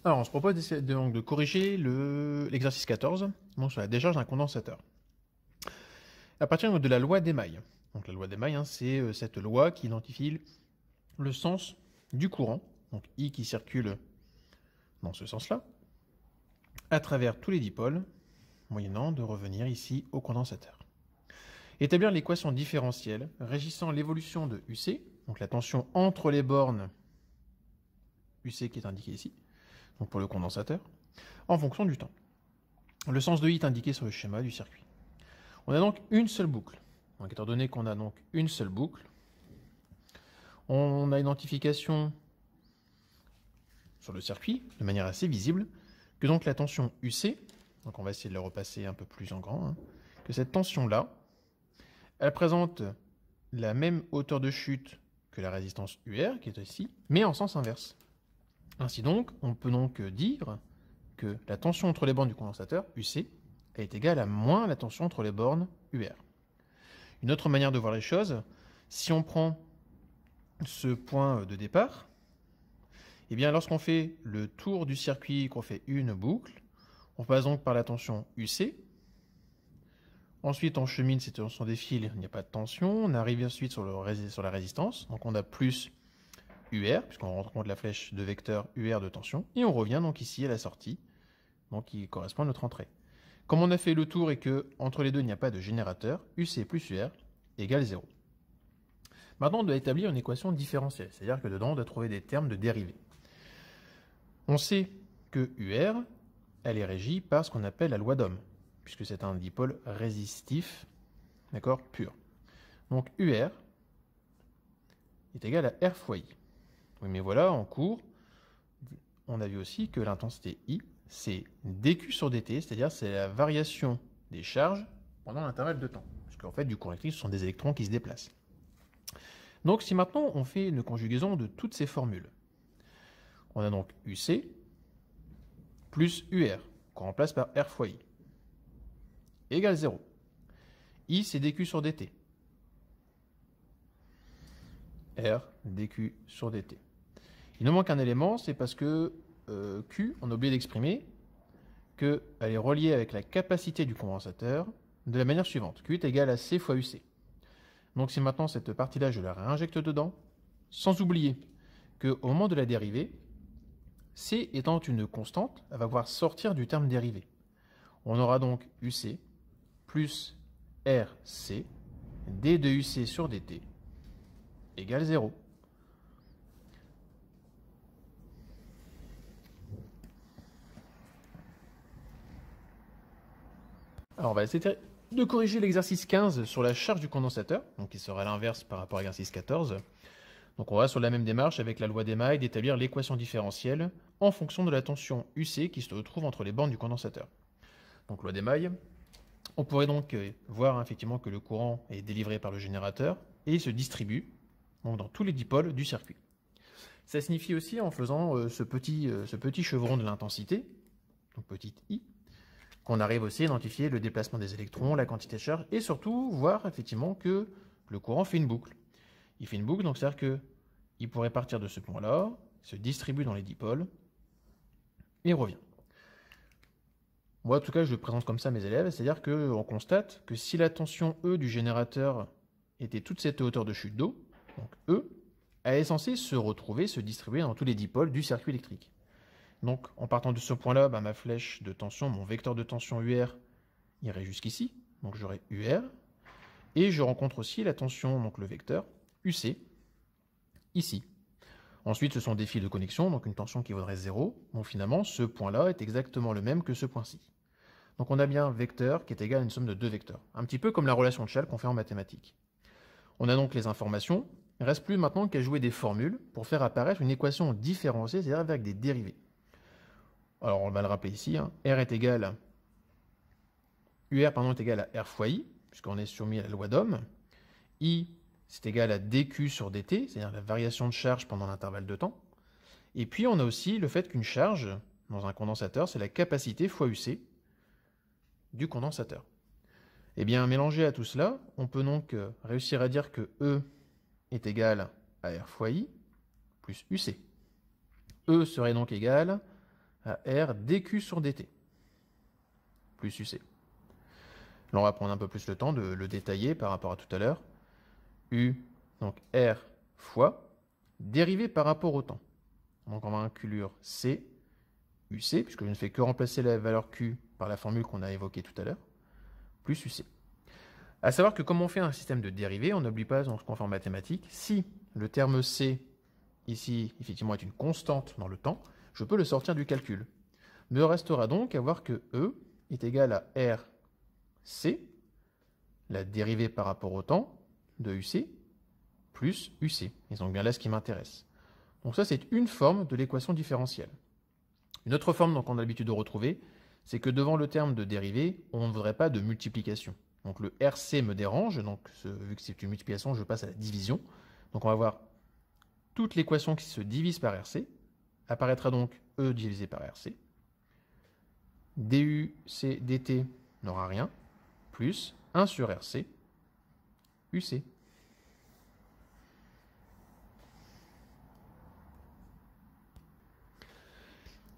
Alors, on se propose de corriger l'exercice 14, donc sur la décharge d'un condensateur. À partir de la loi d'émail. Donc la loi d'émail, c'est cette loi qui identifie le sens du courant, donc I qui circule dans ce sens-là, à travers tous les dipôles, moyennant de revenir ici au condensateur. Établir l'équation différentielle régissant l'évolution de UC, donc la tension entre les bornes UC qui est indiquée ici, donc pour le condensateur, en fonction du temps. Le sens de I est indiqué sur le schéma du circuit. On a donc une seule boucle. Donc, étant donné qu'on a donc une seule boucle, on a une identification sur le circuit, de manière assez visible, que donc la tension UC, donc on va essayer de la repasser un peu plus en grand, que cette tension-là, elle présente la même hauteur de chute que la résistance UR, qui est ici, mais en sens inverse. Ainsi donc, on peut donc dire que la tension entre les bornes du condensateur, UC, est égale à moins la tension entre les bornes UR. Une autre manière de voir les choses, si on prend ce point de départ, eh bien lorsqu'on fait le tour du circuit, qu'on fait une boucle, on passe donc par la tension UC. Ensuite, on chemine, cette tension défile, il n'y a pas de tension. On arrive ensuite sur la résistance, donc on a plus UR, puisqu'on rentre compte la flèche de vecteur UR de tension, et on revient donc ici à la sortie, donc qui correspond à notre entrée. Comme on a fait le tour et que entre les deux il n'y a pas de générateur, UC plus UR égale 0. Maintenant, on doit établir une équation différentielle, c'est-à-dire que dedans, on doit trouver des termes de dérivée. On sait que UR, elle est régie par ce qu'on appelle la loi d'Ohm, puisque c'est un dipôle résistif, d'accord, pur. Donc UR est égal à R fois I. Oui, mais voilà, en cours, on a vu aussi que l'intensité I, c'est dQ sur dt, c'est-à-dire c'est la variation des charges pendant l'intervalle de temps. Parce qu'en fait, du courant électrique, ce sont des électrons qui se déplacent. Donc si maintenant on fait une conjugaison de toutes ces formules, on a donc UC plus UR, qu'on remplace par R fois I, égale 0. I, c'est dQ sur dt. R, dQ sur dt. Il nous manque un élément, c'est parce que Q, on a oublié d'exprimer qu'elle est reliée avec la capacité du condensateur de la manière suivante. Q est égal à C fois UC. Donc si maintenant cette partie-là, je la réinjecte dedans, sans oublier qu'au moment de la dérivée, C étant une constante, elle va pouvoir sortir du terme dérivé. On aura donc UC plus RC, d de UC sur dt, égale 0. Alors on va essayer de corriger l'exercice 15 sur la charge du condensateur, donc qui sera l'inverse par rapport à l'exercice 14. Donc on va sur la même démarche avec la loi d'émail d'établir l'équation différentielle en fonction de la tension UC qui se retrouve entre les bornes du condensateur. Donc loi d'émail, on pourrait donc voir effectivement que le courant est délivré par le générateur et il se distribue donc, dans tous les dipôles du circuit. Ça signifie aussi en faisant ce petit chevron de l'intensité, donc petite I, qu'on arrive aussi à identifier le déplacement des électrons, la quantité de charge, et surtout voir effectivement que le courant fait une boucle. Il fait une boucle, donc c'est-à-dire qu'il pourrait partir de ce point-là, se distribue dans les dipôles, et revient. Moi, en tout cas, je le présente comme ça à mes élèves, c'est-à-dire qu'on constate que si la tension E du générateur était toute cette hauteur de chute d'eau, donc E, elle est censée se retrouver, se distribuer dans tous les dipôles du circuit électrique. Donc, en partant de ce point-là, ma flèche de tension, mon vecteur de tension UR, irait jusqu'ici. Donc, j'aurai UR. Et je rencontre aussi la tension, donc le vecteur UC, ici. Ensuite, ce sont des fils de connexion, donc une tension qui vaudrait 0. Donc, finalement, ce point-là est exactement le même que ce point-ci. Donc, on a bien un vecteur qui est égal à une somme de deux vecteurs. Un petit peu comme la relation de Schall qu'on fait en mathématiques. On a donc les informations. Il ne reste plus maintenant qu'à jouer des formules pour faire apparaître une équation différenciée, c'est-à-dire avec des dérivés. Alors, on va le rappeler ici, UR est égal à R fois I, puisqu'on est soumis à la loi d'Ohm. I, c'est égal à dQ sur dt, c'est-à-dire la variation de charge pendant l'intervalle de temps. Et puis, on a aussi le fait qu'une charge, dans un condensateur, c'est la capacité fois UC du condensateur. Eh bien, mélangé à tout cela, on peut donc réussir à dire que E est égal à R fois I plus UC. E serait donc égal à R dQ sur dt, plus UC. Là, on va prendre un peu plus le temps de le détailler par rapport à tout à l'heure. U, donc R fois, dérivé par rapport au temps. Donc on va inclure C, UC, puisque je ne fais que remplacer la valeur Q par la formule qu'on a évoquée tout à l'heure, plus UC. À savoir que comme on fait un système de dérivés, on n'oublie pas donc, ce qu'on fait en mathématiques, si le terme C, ici, effectivement, est une constante dans le temps, je peux le sortir du calcul. Me restera donc à voir que E est égal à RC, la dérivée par rapport au temps de UC, plus UC. Et donc bien là ce qui m'intéresse. Donc ça, c'est une forme de l'équation différentielle. Une autre forme donc, qu'on a l'habitude de retrouver, c'est que devant le terme de dérivée, on ne voudrait pas de multiplication. Donc le RC me dérange, donc vu que c'est une multiplication, je passe à la division. Donc on va voir toute l'équation qui se divise par RC, apparaîtra donc E divisé par RC. DUC dt n'aura rien, plus 1 sur RC, UC.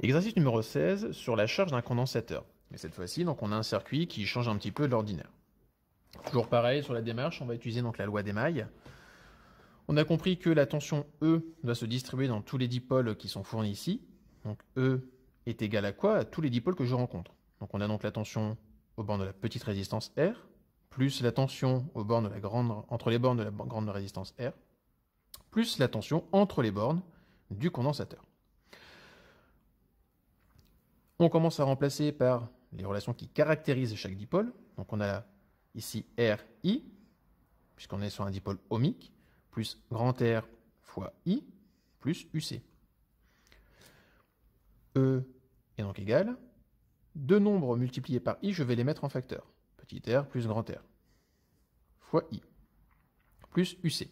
Exercice numéro 16 sur la charge d'un condensateur. Mais cette fois-ci, donc, on a un circuit qui change un petit peu de l'ordinaire. Toujours pareil, sur la démarche, on va utiliser donc, la loi d'Émaille. On a compris que la tension E doit se distribuer dans tous les dipôles qui sont fournis ici. Donc E est égal à quoi? À tous les dipôles que je rencontre. Donc on a donc la tension aux bornes de la petite résistance R, plus la tension aux bornes de la grande, entre les bornes de la grande résistance R, plus la tension entre les bornes du condensateur. On commence à remplacer par les relations qui caractérisent chaque dipôle. Donc on a ici RI, puisqu'on est sur un dipôle ohmique, plus grand R fois I, plus UC. E est donc égal. Deux nombres multipliés par I, je vais les mettre en facteur. Petit r plus grand R fois I, plus UC.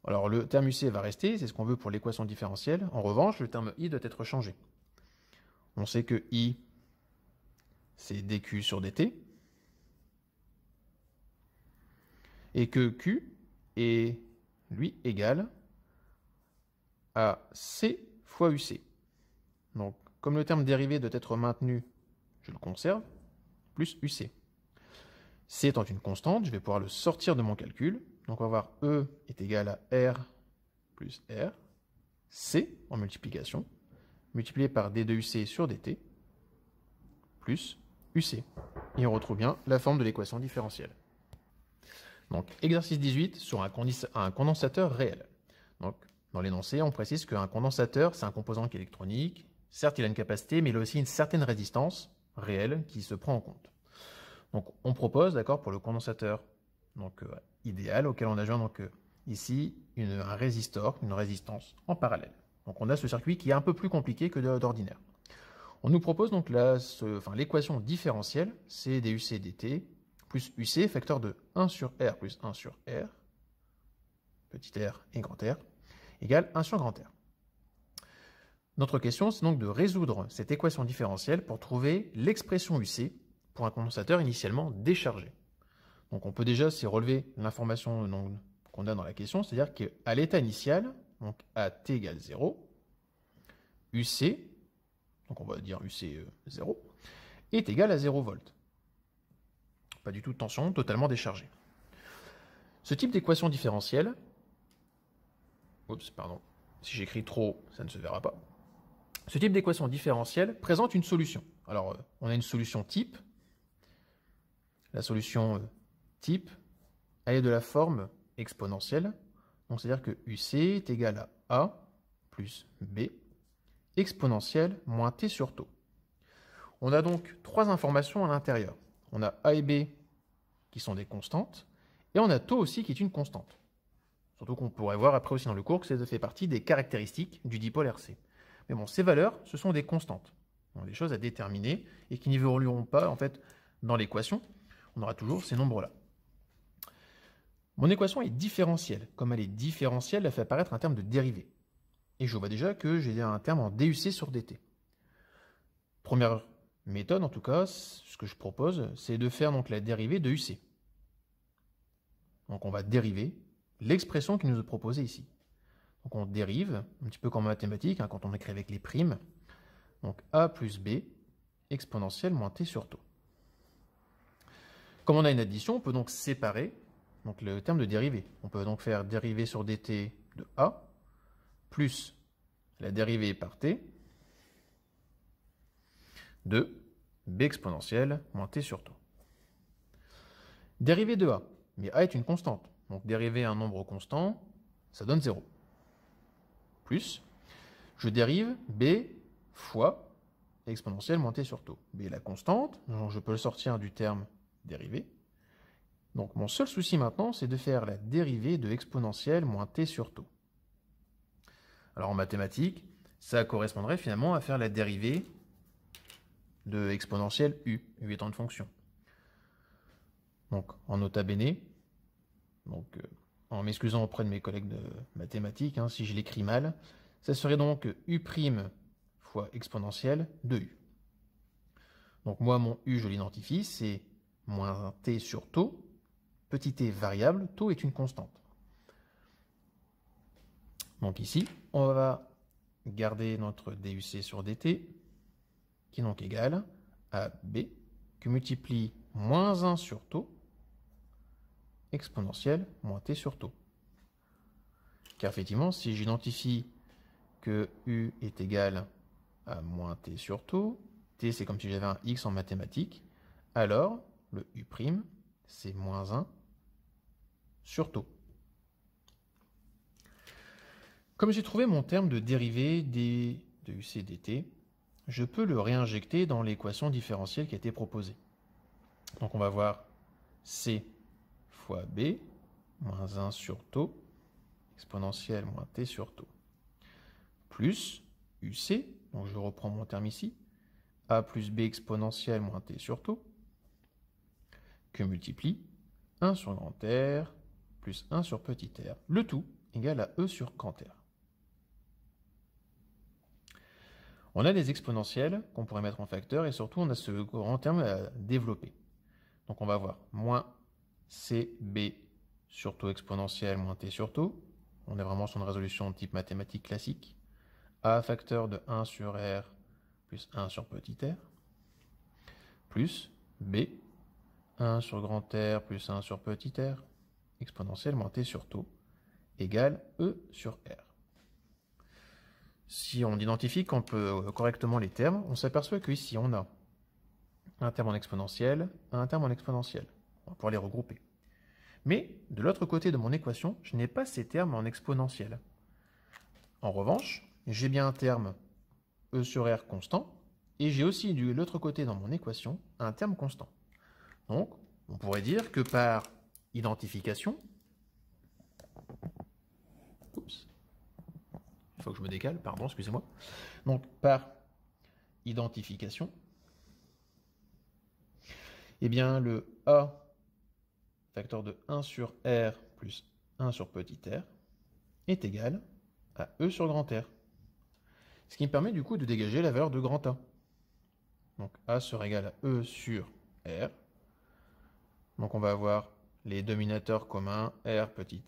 Alors le terme UC va rester, c'est ce qu'on veut pour l'équation différentielle. En revanche, le terme I doit être changé. On sait que I, c'est dQ sur dt, et que Q est, lui, égal à C fois UC. Donc, comme le terme dérivé doit être maintenu, je le conserve, plus UC. C étant une constante, je vais pouvoir le sortir de mon calcul. Donc, on va voir E est égal à R plus R, C en multiplication, multiplié par d de UC sur dt, plus UC. Et on retrouve bien la forme de l'équation différentielle. Donc, exercice 18 sur un condensateur réel. Donc, dans l'énoncé, on précise qu'un condensateur, c'est un composant qui est électronique. Certes, il a une capacité, mais il a aussi une certaine résistance réelle qui se prend en compte. Donc, on propose, d'accord, pour le condensateur donc, idéal, auquel on ajoute donc, ici un résistor, une résistance en parallèle. Donc, on a ce circuit qui est un peu plus compliqué que d'ordinaire. On nous propose donc l'équation différentielle, c'est duc dt plus UC, facteur de 1 sur R plus 1 sur R, petit r et grand R, égale 1 sur grand R. Notre question, c'est donc de résoudre cette équation différentielle pour trouver l'expression UC pour un condensateur initialement déchargé. Donc on peut déjà s'y relever l'information qu'on a dans la question, c'est-à-dire qu'à l'état initial, donc à t égale 0, UC, donc on va dire UC 0, est égal à 0 volts. Pas du tout de tension, totalement déchargé. Ce type d'équation différentielle, si j'écris trop, ça ne se verra pas. Ce type d'équation différentielle présente une solution. Alors, on a une solution type. La solution type, elle est de la forme exponentielle. Donc, c'est-à-dire que UC est égal à A plus B exponentielle moins T sur tau. On a donc trois informations à l'intérieur. On a A et B qui sont des constantes, et on a tau aussi qui est une constante. Surtout qu'on pourrait voir après aussi dans le cours que ça fait partie des caractéristiques du dipôle RC. Mais bon, ces valeurs, ce sont des constantes. Donc des choses à déterminer et qui n'évolueront pas en fait dans l'équation. On aura toujours ces nombres-là. Mon équation est différentielle. Comme elle est différentielle, elle fait apparaître un terme de dérivée. Et je vois déjà que j'ai un terme en DUC sur dt. Première méthode, en tout cas, ce que je propose, c'est de faire donc la dérivée de UC. Donc on va dériver l'expression qui nous est proposée ici. Donc on dérive, un petit peu comme en mathématiques, quand on écrit avec les primes. Donc a plus b exponentielle moins t sur taux. Comme on a une addition, on peut donc séparer donc, le terme de dérivée. On peut donc faire dérivée sur dt de a plus la dérivée par t de b exponentielle moins t sur taux. Dérivée de a, mais a est une constante. Donc dériver un nombre constant, ça donne 0. Plus, je dérive b fois exponentielle moins t sur taux. b est la constante, donc je peux le sortir du terme dérivé. Donc mon seul souci maintenant, c'est de faire la dérivée de exponentielle moins t sur taux. Alors en mathématiques, ça correspondrait finalement à faire la dérivée de exponentielle u étant une fonction. Donc en nota bene, donc, en m'excusant auprès de mes collègues de mathématiques, si je l'écris mal, ça serait donc u' fois exponentielle de u. Donc moi, mon u, je l'identifie, c'est moins t sur taux. Petit t variable, taux est une constante. Donc ici, on va garder notre duc sur dt, qui est donc égal à b, que multiplie moins 1 sur taux, exponentielle moins t sur taux. Car effectivement, si j'identifie que u est égal à moins t sur taux, t c'est comme si j'avais un x en mathématiques, alors le u', c'est moins 1 sur taux. Comme j'ai trouvé mon terme de dérivée de uc dt, je peux le réinjecter dans l'équation différentielle qui a été proposée. Donc on va voir c fois b, moins 1 sur taux, exponentielle moins t sur taux, plus uc, donc je reprends mon terme ici, a plus b exponentielle moins t sur taux, que multiplie 1 sur grand R plus 1 sur petit r, le tout égal à e sur grand R. On a des exponentielles qu'on pourrait mettre en facteur et surtout on a ce grand terme à développer. Donc on va voir moins cb sur taux exponentielle moins t sur taux. On est vraiment sur une résolution de type mathématique classique. A facteur de 1 sur r plus 1 sur petit r. Plus b 1 sur grand R plus 1 sur petit r exponentielle moins t sur taux égale e sur r. Si on identifie qu'on peut correctement les termes, on s'aperçoit qu'ici on a un terme en exponentielle, un terme en exponentielle. On va pouvoir les regrouper. Mais de l'autre côté de mon équation, je n'ai pas ces termes en exponentielle. En revanche, j'ai bien un terme e sur r constant, et j'ai aussi de l'autre côté dans mon équation un terme constant. Donc, on pourrait dire que par identification, oups, il faut que je me décale, pardon, excusez-moi. Donc, par identification, eh bien, le a facteur de 1 sur r plus 1 sur petit r est égal à e sur grand R. Ce qui me permet du coup de dégager la valeur de grand A. Donc a sera égal à e sur r. Donc on va avoir les dominateurs communs, r petit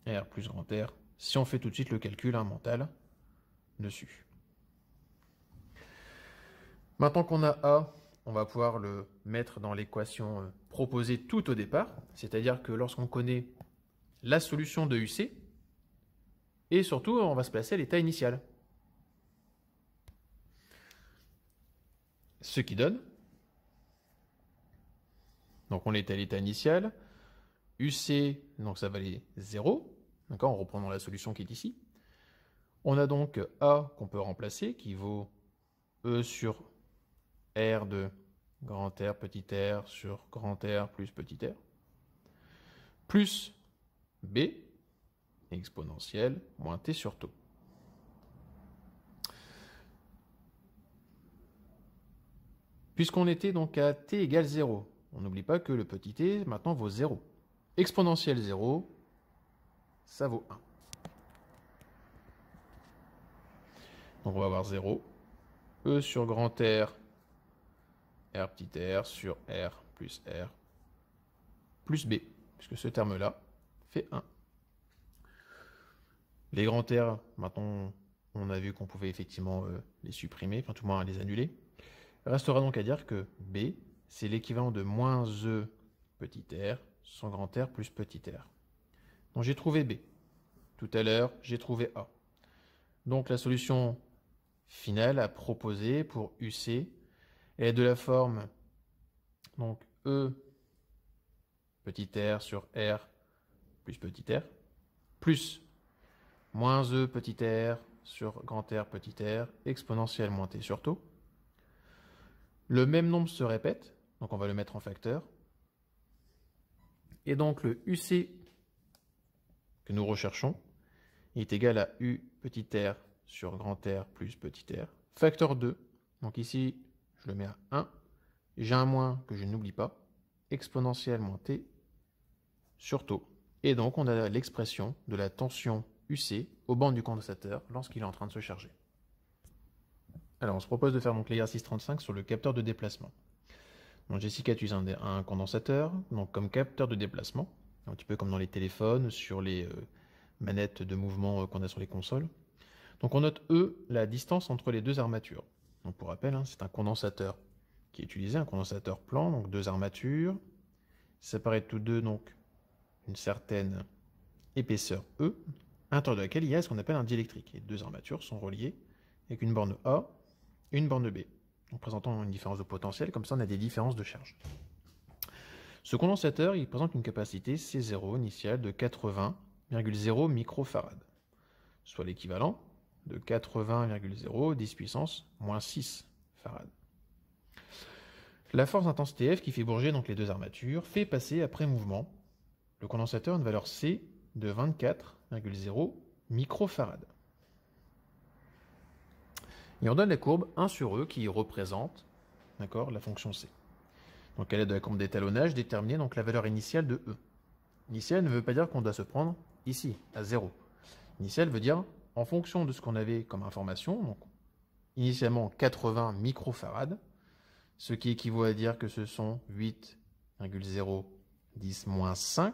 r plus grand R. Si on fait tout de suite le calcul mental dessus. Maintenant qu'on a a, on va pouvoir le mettre dans l'équation proposée tout au départ, c'est-à-dire que lorsqu'on connaît la solution de UC, et surtout on va se placer à l'état initial. Ce qui donne, donc on est à l'état initial, UC, donc ça valait 0, d'accord, en reprenant la solution qui est ici. On a donc A qu'on peut remplacer, qui vaut E sur R de grand R, petit r, sur grand R plus petit r, plus B, exponentielle, moins t sur taux. Puisqu'on était donc à t égale 0, on n'oublie pas que le petit t maintenant vaut 0. Exponentielle 0, ça vaut 1. Donc on va avoir 0, E sur grand R, R petit r sur R plus B, puisque ce terme-là fait 1. Les grands R, maintenant, on a vu qu'on pouvait effectivement les supprimer, enfin tout le moins les annuler. Il restera donc à dire que B, c'est l'équivalent de moins E petit r sans grand R plus petit r. Donc j'ai trouvé B. Tout à l'heure, j'ai trouvé A. Donc la solution finale à proposer pour UC est de la forme donc E petit r sur R plus petit r, plus moins E petit r sur grand R petit r exponentielle moins t sur tau. Le même nombre se répète, donc on va le mettre en facteur. Et donc le UC que nous recherchons est égal à U petit r sur grand R plus petit r, facteur 2. Donc ici, je le mets à 1. J'ai un moins que je n'oublie pas, exponentielle moins t sur tau. Et donc, on a l'expression de la tension UC au banc du condensateur lorsqu'il est en train de se charger. Alors, on se propose de faire donc l'exercice 35 sur le capteur de déplacement. Donc, Jessica utilise un condensateur donc comme capteur de déplacement, un petit peu comme dans les téléphones, sur les manettes de mouvement qu'on a sur les consoles. Donc, on note E, la distance entre les deux armatures. Donc, pour rappel, c'est un condensateur qui est utilisé, un condensateur plan, donc deux armatures, séparées tous deux donc une certaine épaisseur E, à l'intérieur de laquelle il y a ce qu'on appelle un diélectrique. Les deux armatures sont reliées avec une borne A et une borne B, donc présentant une différence de potentiel, comme ça on a des différences de charge. Ce condensateur, il présente une capacité C0 initiale de 80,0 microfarad, soit l'équivalent de 80,0 10 puissance moins 6 farad. La force d'intensité F qui fait bouger donc les deux armatures fait passer après mouvement le condensateur une valeur C de 24,0 microfarad. Et on donne la courbe 1 sur E qui représente la fonction C. Donc à l'aide de la courbe d'étalonnage, déterminer donc la valeur initiale de E. Initiale ne veut pas dire qu'on doit se prendre ici, à 0. Initiale veut dire en fonction de ce qu'on avait comme information, donc initialement 80 microfarad, ce qui équivaut à dire que ce sont 8,010-5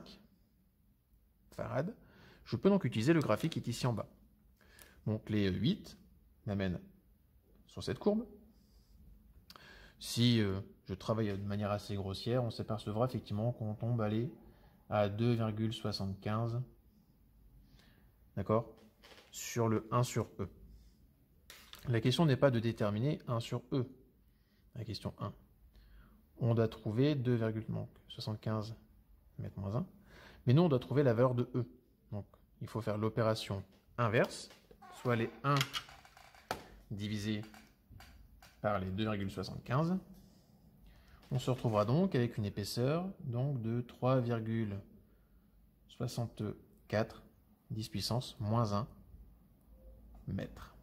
farad. Je peux donc utiliser le graphique qui est ici en bas. Donc les 8 m'amènent sur cette courbe. Si je travaille de manière assez grossière, on s'apercevra effectivement qu'on tombe à 2,75, d'accord, sur le 1 sur E. La question n'est pas de déterminer 1 sur E. La question 1. On doit trouver 2,75 mettre moins 1. Mais nous, on doit trouver la valeur de E. Donc, il faut faire l'opération inverse, soit les 1 divisé par les 2,75. On se retrouvera donc avec une épaisseur donc, de 3,64 10 puissance moins 1 mètre.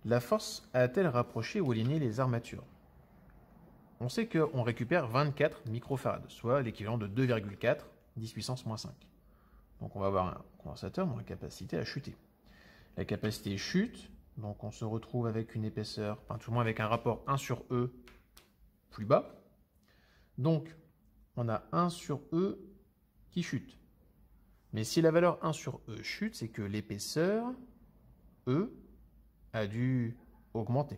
La force a-t-elle rapproché ou aligné les armatures? On sait qu'on récupère 24 microfarads, soit l'équivalent de 2,4 10 puissance moins 5. Donc on va avoir un condensateur dont la capacité à chuter. La capacité chute, donc on se retrouve avec une épaisseur, enfin tout le moins avec un rapport 1 sur E plus bas. Donc on a 1 sur E qui chute. Mais si la valeur 1 sur E chute, c'est que l'épaisseur E a dû augmenter.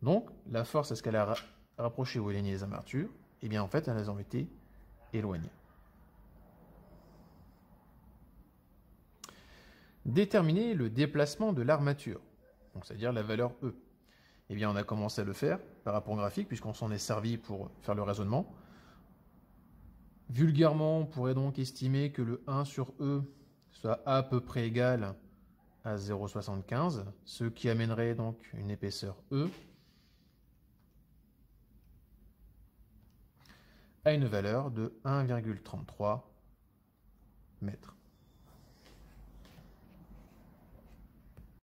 Donc, la force, est-ce qu'elle a rapproché ou éloigné les armatures? Eh bien, en fait, elles ont été éloignées. Déterminer le déplacement de l'armature, donc c'est-à-dire la valeur E. Eh bien, on a commencé à le faire par rapport au graphique, puisqu'on s'en est servi pour faire le raisonnement. Vulgairement, on pourrait donc estimer que le 1 sur E soit à peu près égal à 0,75, ce qui amènerait donc une épaisseur E à une valeur de 1,33 mètres.